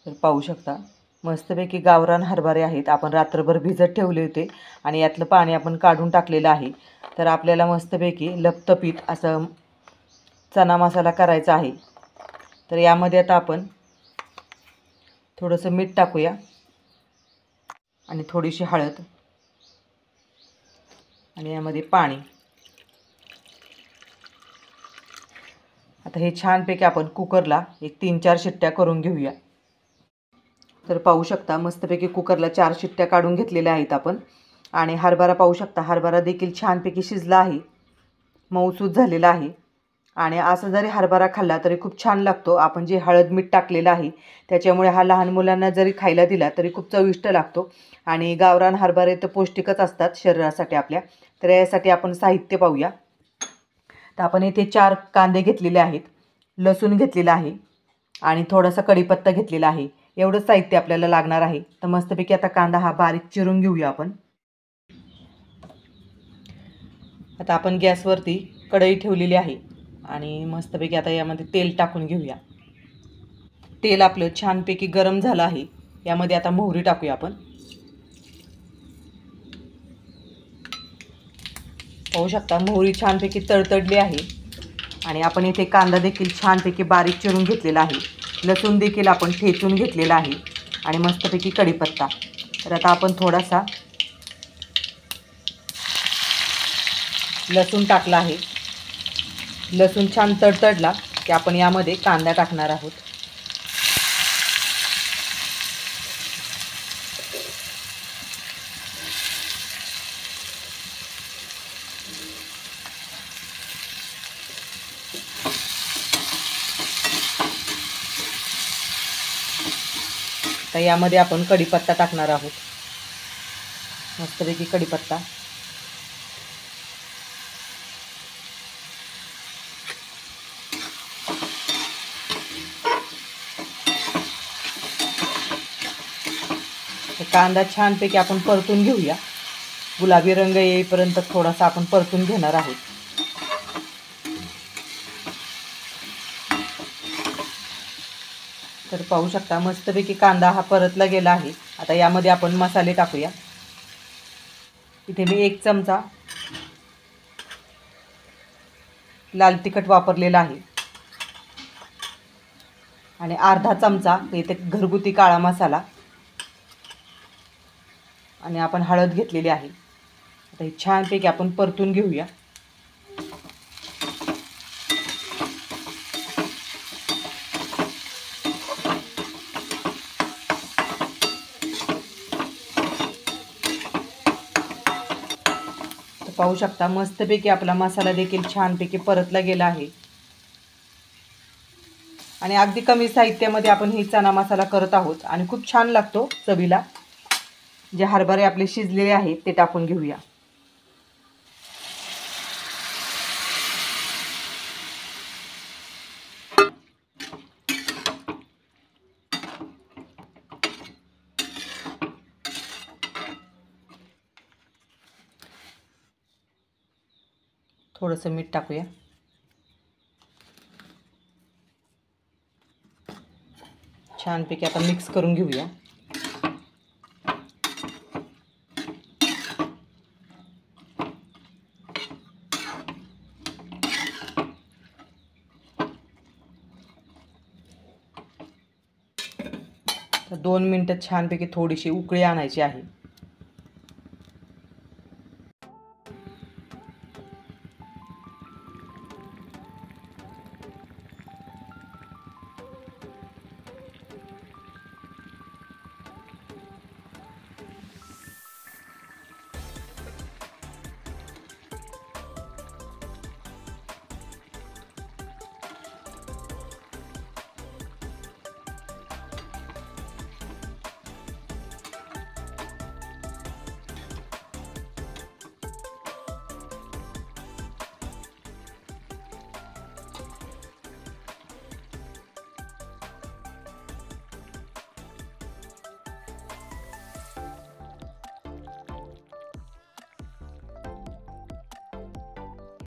तर पाहू शकता मस्तपैकी गावरान हरभरे आहेत. आपण रात्रभर भिजत ठेवले होते आणि यातलं पाणी आपण काढून टाकलेलं आहे. तर आपल्याला मस्तपैकी लपतपीत असं चना मसाला करायचा आहे. तर यामध्ये आता आपण थोडंसं मीठ टाकूया आणि थोडीशी हळद आणि यामध्ये पाणी. आता हे छानपैकी आपण कुकरला एक 3-4 शिट्ट्या करून घेऊया. तर पाहू शकता मस्तपैकी कुकरला 4 शिट्ट्या काढून घेतलेल्या आहेत आपण. आणि हरभरा पाहू शकता, हरभरा देखील छानपैकी शिजला आहे, मऊसूत झालेला आहे. आणि असं जरी हरभरा खाल्ला तरी खूप छान लागतो. आपण जे हळद मीठ टाकलेलं आहे त्याच्यामुळे हा लहान मुलांना जरी खायला दिला तरी खूप चविष्ट लागतो. आणि गावरान हरभरे तर पौष्टिकच असतात शरीरासाठी आपल्या. तर यासाठी आपण साहित्य पाहूया. तर आपण इथे 4 कांदे घेतलेले आहेत, लसूण घेतलेला आहे आणि थोडासा कढीपत्ता घेतलेला आहे. एवढंच साहित्य आपल्याला लागणार आहे. तर मस्तपैकी आता कांदा हा बारीक चिरून घेऊया आपण. आता आपण गॅसवरती कढई ठेवलेली आहे आणि मस्तपैकी आता यामध्ये तेल टाकून घेऊया. तेल आपलं छानपैकी गरम झालं आहे. यामध्ये आता मोहरी टाकूया आपण. पाहू शकता मोहरी छानपैकी तडतडली आहे आणि आपण इथे कांदा देखील छानपैकी बारीक चिरून घेतलेला आहे. लसूण देखील आपण ठेचून घेतलेला आहे आणि मस्तपैकी कढीपत्ता. तर आता आपण थोडासा लसूण टाकला आहे. लसूण छान तडतडला की आपण यामध्ये कांदा टाकणार आहोत. तर यामध्ये आपण कढीपत्ता टाकणार आहोत. मस्तपैकी कढीपत्ता. कांदा छानपैकी आपण परतून घेऊया. गुलाबी रंग येईपर्यंत थोडासा आपण परतून घेणार आहोत. तर पाहू शकता मस्तपैकी कांदा हा परतला गेला आहे. आता यामध्ये आपण मसाले टाकूया. इथे मी 1 चमचा लाल तिखट वापरलेला आहे आणि अर्धा चमचा इथे घरगुती काळा मसाला आणि आपण हळद घेतलेली आहे. आता हे छानपैकी आपण परतून घेऊया. पाहू शकता मस्तपैकी आपला मसाला देखील छानपैकी परतला गेला आहे आणि अगदी कमी साहित्यामध्ये आपण ही चना मसाला करत आहोत आणि खूप छान लागतो चवीला. जे हरभरे आपले शिजलेले आहेत ते टाकून घेऊया. थोडंसं मीठ टाकूया. छानपैकी आता मिक्स करून घेऊया. तर 2 मिनिटं छानपैकी थोडीशी उकळी आणायची आहे.